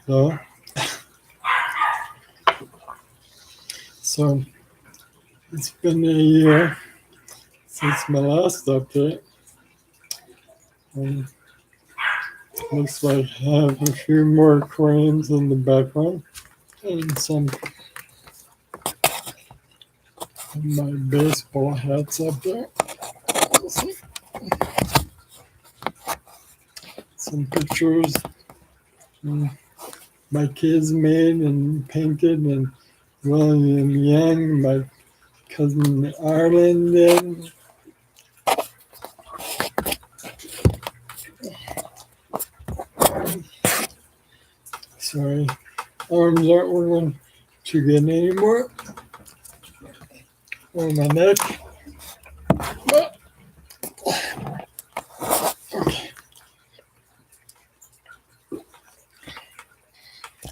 So, so it's been a year since my last update. Um, Looks like I have a few more cranes in the background and some of my baseball hats up there. Some pictures my kids made and painted, and William Young, my cousin Arlen did. Sorry, arms aren't working too good anymore. On my neck. But, okay.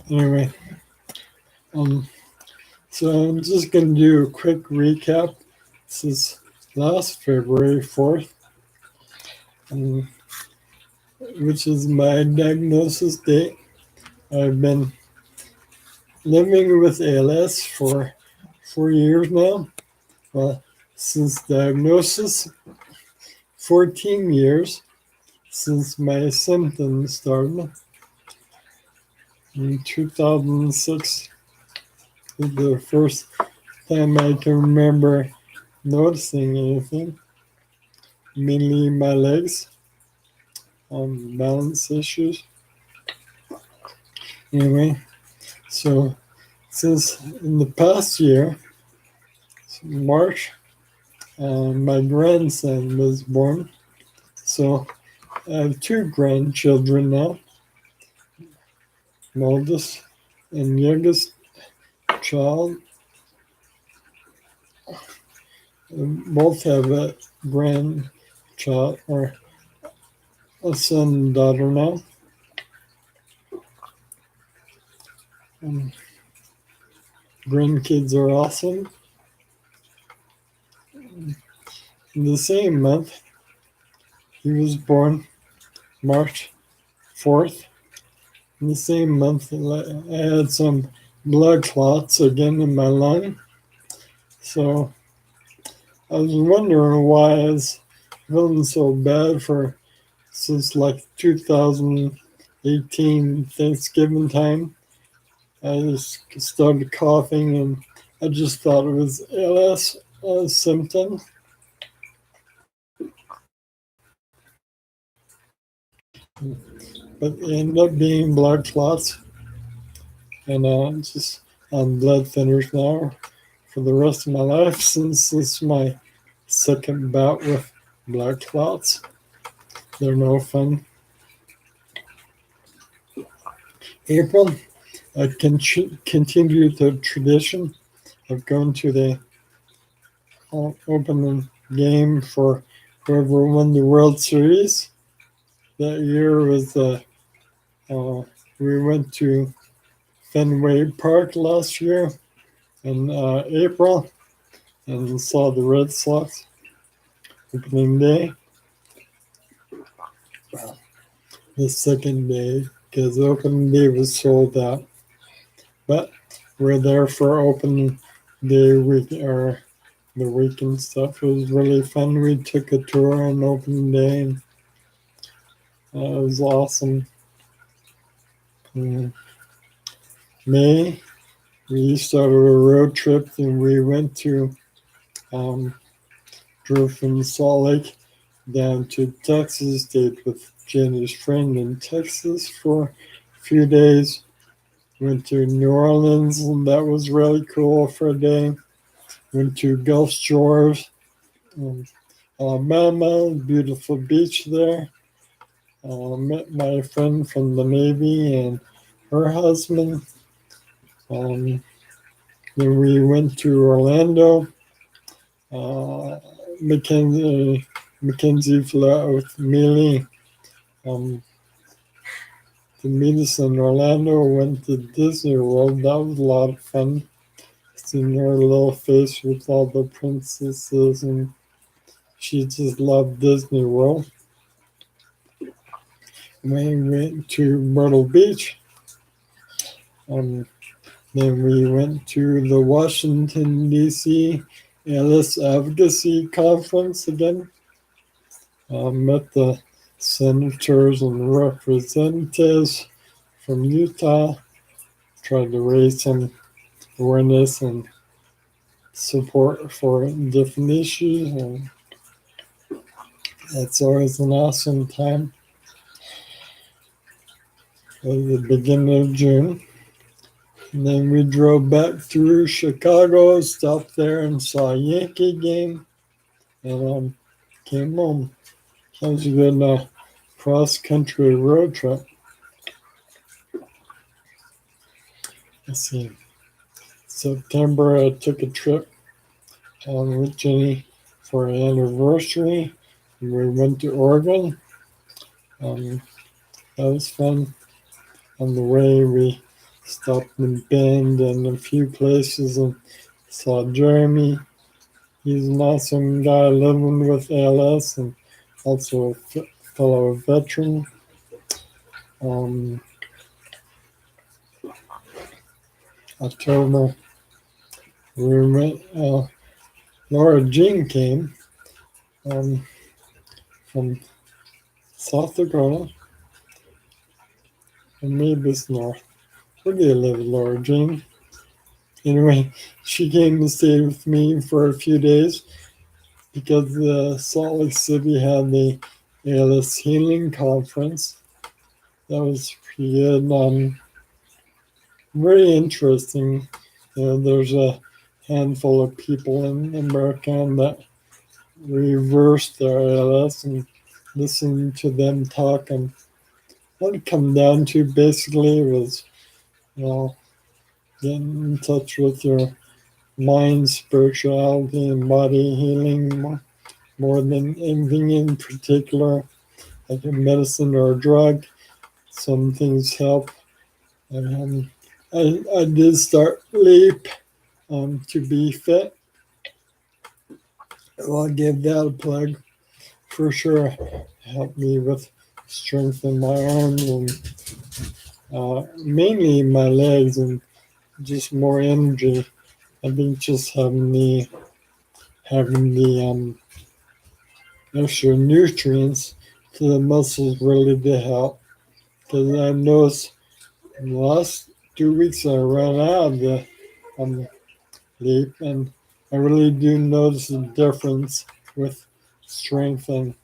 Anyway, so I'm just going to do a quick recap. This is last February 4th, which is my diagnosis date. I've been living with ALS for 4 years now. Well, since diagnosis, 14 years since my symptoms started. In 2006 was the first time I can remember noticing anything, mainly my legs, balance issues. Anyway, so since in the past year, March, my grandson was born. So I have two grandchildren now. My oldest and youngest child both have a grandchild or a son and daughter now. Grandkids are awesome. In the same month, he was born March 4th. In the same month, I had some blood clots again in my lung. So I was wondering why I was feeling so bad since like 2018 Thanksgiving time. I just started coughing, and I just thought it was ALS symptom. But it ended up being blood clots, and just on blood thinners now for the rest of my life since this is my second bout with blood clots. They're no fun. April, I can continue the tradition of going to the opening game for whoever won the World Series. That year was we went to Fenway Park last year in April and saw the Red Sox opening day. Well, the second day, because opening day was sold out. But we're there for opening day week or the weekend stuff. It was really fun. We took a tour on opening day, and it was awesome. May, we started a road trip, and we went to drove from Salt Lake down to Texas, stayed with Jenny's friend in Texas for a few days. Went to New Orleans, and that was really cool for a day. Went to Gulf Shores, Alabama, beautiful beach there. Met my friend from the Navy and her husband. Then we went to Orlando. Mackenzie flew out with Millie to meet us in Orlando. Went to Disney World. That was a lot of fun. Seeing her little face with all the princesses, and she just loved Disney World. We went to Myrtle Beach. Um, then we went to the Washington, D.C. ALS Advocacy Conference again. Met the senators and representatives from Utah, tried to raise some awareness and support for different issues. And that's always an awesome time. At the beginning of June. And then we drove back through Chicago, stopped there and saw a Yankee game, and came home. That was a good cross-country road trip. Let's see. September, I took a trip with Jenny for an anniversary. We went to Oregon. That was fun. On the way, we stopped in Bend and a few places and saw Jeremy. He's an awesome guy living with ALS and also a fellow veteran. October, we went, Laura Jean came from South Dakota, and maybe it's north. Where do you live, Laura Jean? Anyway, she came to stay with me for a few days because Salt Lake City had the ALS Healing Conference. That was pretty good. Very interesting. There's a handful of people in America that reversed their ALS, and listening to them talk, and what it come down to basically was, getting in touch with your mind, spirituality, and body healing more than anything in particular, like a medicine or a drug. Some things help. And I did start LEAP to be fit. I'll give that a plug for sure. Helped me with strength in my arms and mainly my legs and just more energy. I think just having the extra nutrients to the muscles really did help. Because I noticed in the last 2 weeks I ran out of the LEAP, and I really do notice a difference with strength and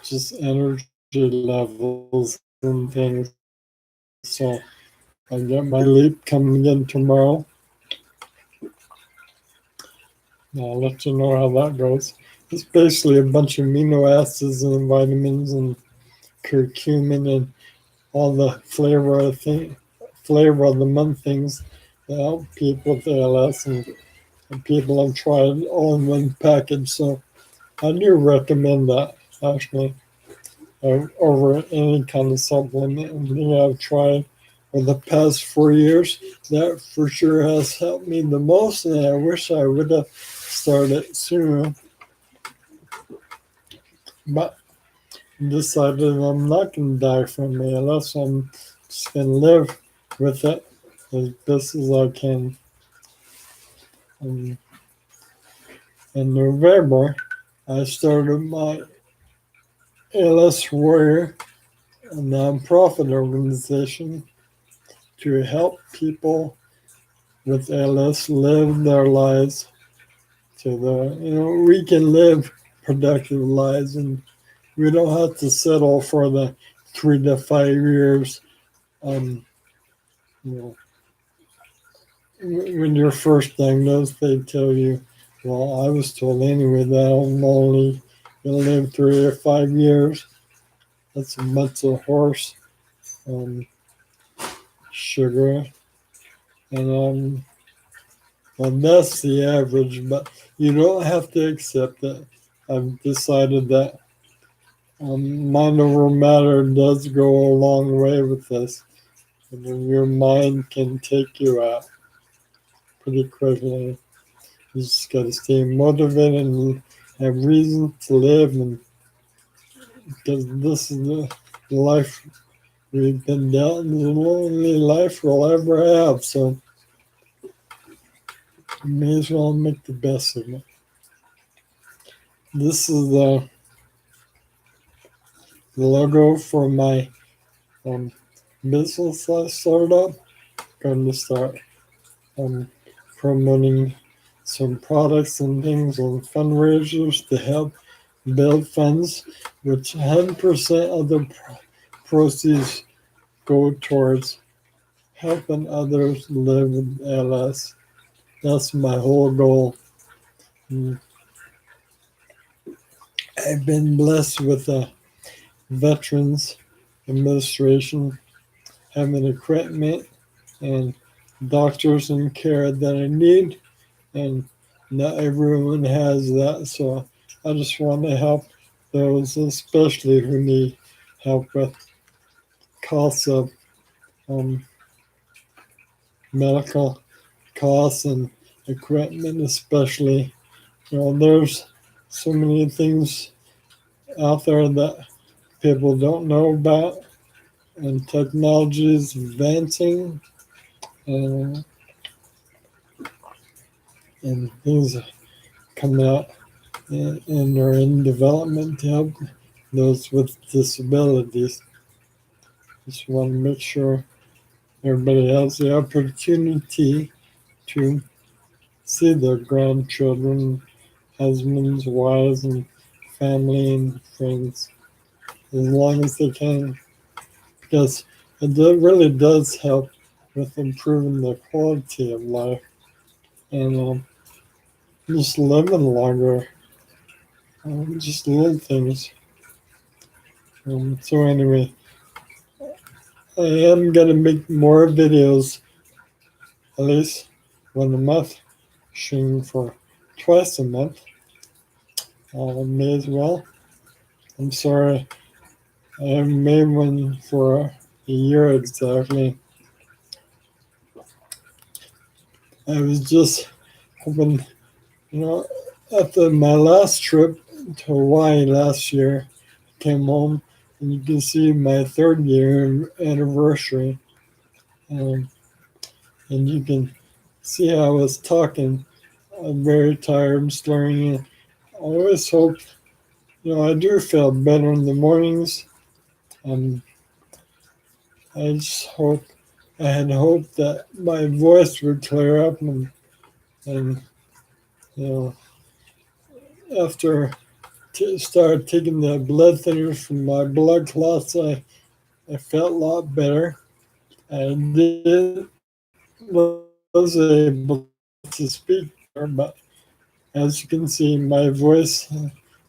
just energy levels and things. So I get my LEAP coming again tomorrow. I'll let you know how that goes. It's basically a bunch of amino acids and vitamins and curcumin and all the flavor of the month things that help people with ALS and people have tried all in one package. So I do recommend that actually over any kind of supplement. And I've tried for the past 4 years. That for sure has helped me the most, and I wish I would have started sooner. But I decided I'm not going to die from ALS. I'm just going to live with it as best as I can. In November, I started my ALS Warrior, a nonprofit organization to help people with ALS live their lives we can live productive lives, and we don't have to settle for the 3 to 5 years. When you're first diagnosed, they tell you, well, I was told anyway that I'm only going to live 3 or 5 years. That's a bunch of horse sugar. And well, that's the average, but you don't have to accept it. I've decided that mind over matter does go a long way with this. And your mind can take you out pretty quickly. You just got to stay motivated and have reason to live, and because this is the life we've been dealt the lonely life we'll ever have, so we may as well make the best of it. This is the logo for my business I started up. Going to start promoting some products and things on fundraisers to help build funds, which 10% of the proceeds go towards helping others live with ALS. That's my whole goal. I've been blessed with a Veterans Administration having equipment and doctors and care that I need, and not everyone has that. So I just want to help those, especially who need help with costs of medical costs and equipment, especially. There's so many things out there that people don't know about, and technology is advancing, and things come out and are in development to help those with disabilities. Just want to make sure everybody has the opportunity to see their grandchildren, husbands, wives, and family and friends as long as they can, because it really does help with improving the quality of life and just living longer. Just little things. So anyway, I am gonna make more videos, at least one a month, shooting for twice a month. May as well. I'm sorry, I haven't made one for a year exactly. I was just hoping, after my last trip to Hawaii last year, I came home and you can see my 3rd-year anniversary. And you can see how I was talking. I'm very tired, slurring. I always hope, I do feel better in the mornings. I just I had hoped that my voice would clear up, and after started taking the blood thinners from my blood clots, I felt a lot better. I was able to speak there, but as you can see, my voice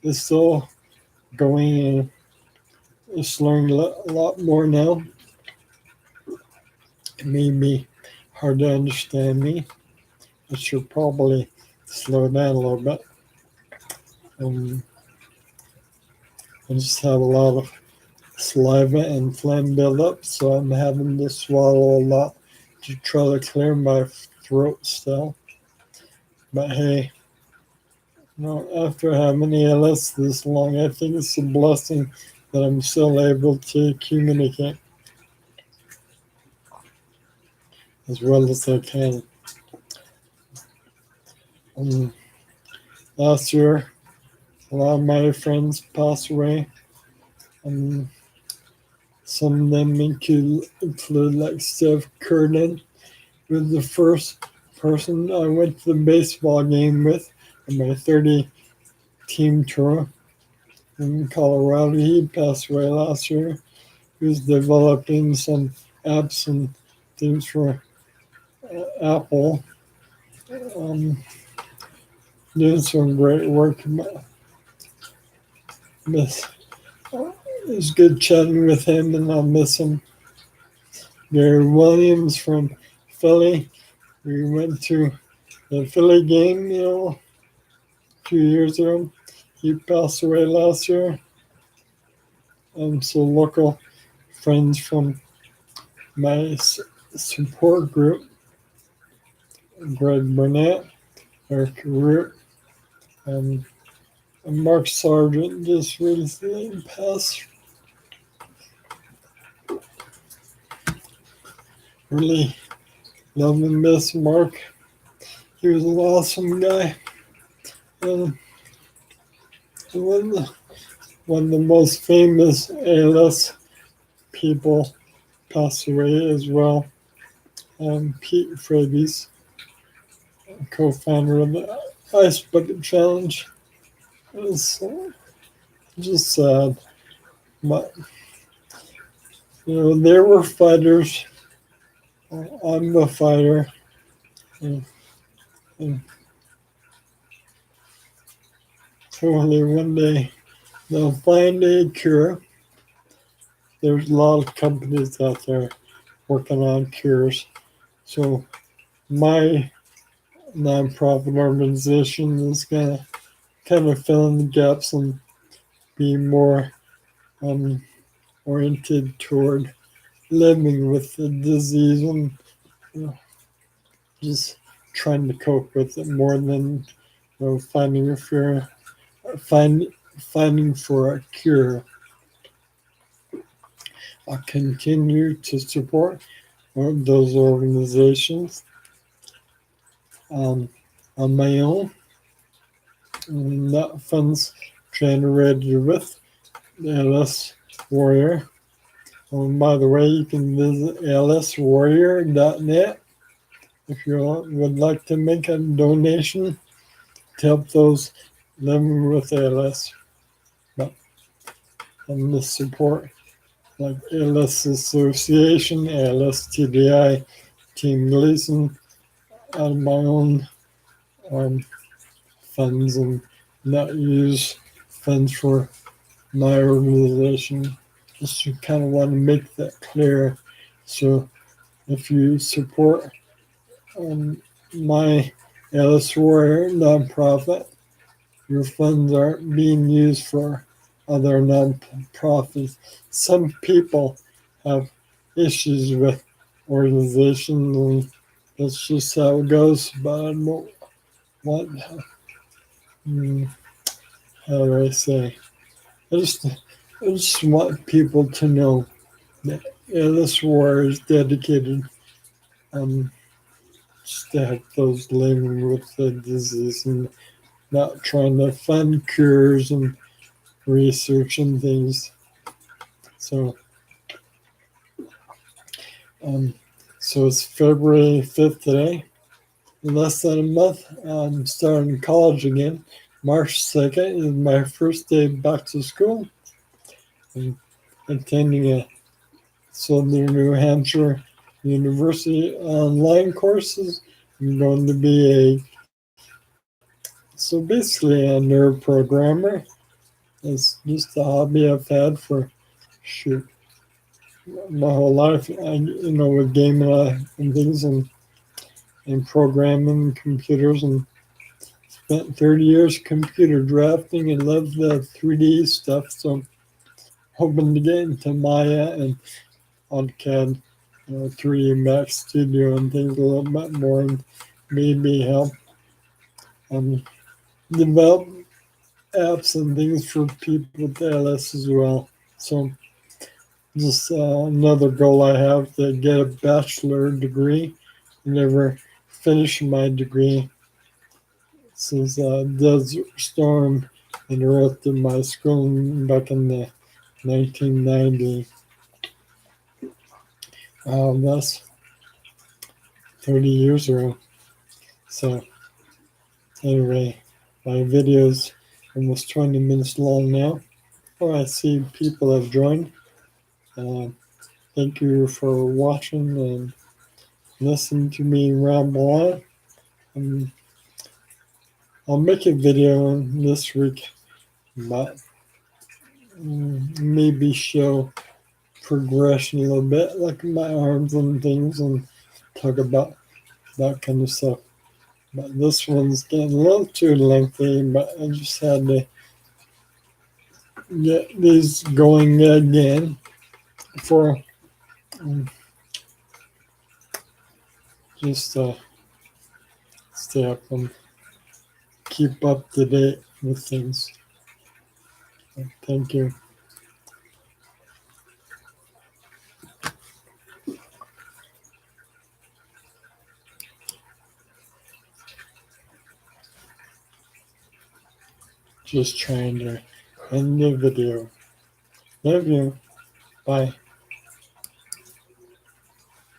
is still going and slurring a lot more now. It may be hard to understand me. I should probably slow down a little bit. I just have a lot of saliva and phlegm buildup, so I'm having to swallow a lot to try to clear my throat still. But hey, after having ALS this long, I think it's a blessing that I'm still able to communicate as well as I can. Last year, a lot of my friends passed away. Some of them include like Steve Curtin, who was the first person I went to the baseball game with on my 30-team tour in Colorado. He passed away last year. He was developing some apps and things for Apple. Doing some great work. It was good chatting with him, and I'll miss him. Gary Williams from Philly. We went to the Philly game, 2 years ago. He passed away last year. So local friends from my support group, Greg Burnett, Eric Root, and Mark Sargent just recently passed. really love and miss Mark. He was an awesome guy. Um, one, of the, one of the most famous ALS people passed away as well. Pete Frabies, co-founder of the Ice Bucket Challenge. It was just sad. But, they were fighters. I'm a fighter. And, and hopefully one day they'll find a cure. There's a lot of companies out there working on cures. So my nonprofit organization is going to kind of fill in the gaps and be more oriented toward living with the disease and you know, just trying to cope with it more than finding a cure, finding for a cure. I continue to support those organizations on my own, and that funds generated with ALS Warrior. By the way, you can visit alswarrior.net if you would like to make a donation to help those living with ALS. But and the support like ALS Association, ALS TDI, Team Gleason, out of my own funds and not use funds for my organization. Just kind of want to make that clear. So if you support my ALS Warrior nonprofit, your funds aren't being used for other nonprofits. Some people have issues with organizations, and that's just how it goes. But I don't want, how do I say? I just want people to know that this war is dedicated just to help those living with the disease and not trying to fund cures and research and things. So, um, so it's February 5th today. In less than a month, I'm starting college again. March 2nd is my first day back to school. I'm attending a Southern New Hampshire University online courses. I'm going to be basically a nerd programmer. It's just a hobby I've had for shoot my whole life. With gaming and things and programming computers, and spent 30 years computer drafting and love the 3D stuff. So hoping to get into Maya and AutoCAD, 3D Max Studio and things a little bit more, and maybe help develop apps and things for people with ALS as well. So just another goal I have to get a bachelor degree. Never finished my degree since Desert Storm interrupted my schooling back in the 1990. That's 30 years ago. So anyway, my video's almost 20 minutes long now. Oh, I see people have joined. Thank you for watching and listening to me ramble on. I'll make a video this week about maybe show progression a little bit, like my arms and things, and talk about that kind of stuff. But this one's getting a little too lengthy, but I just had to get these going again for just stay up and keep up to date with things. Thank you. just trying to end the video. Love you. Bye.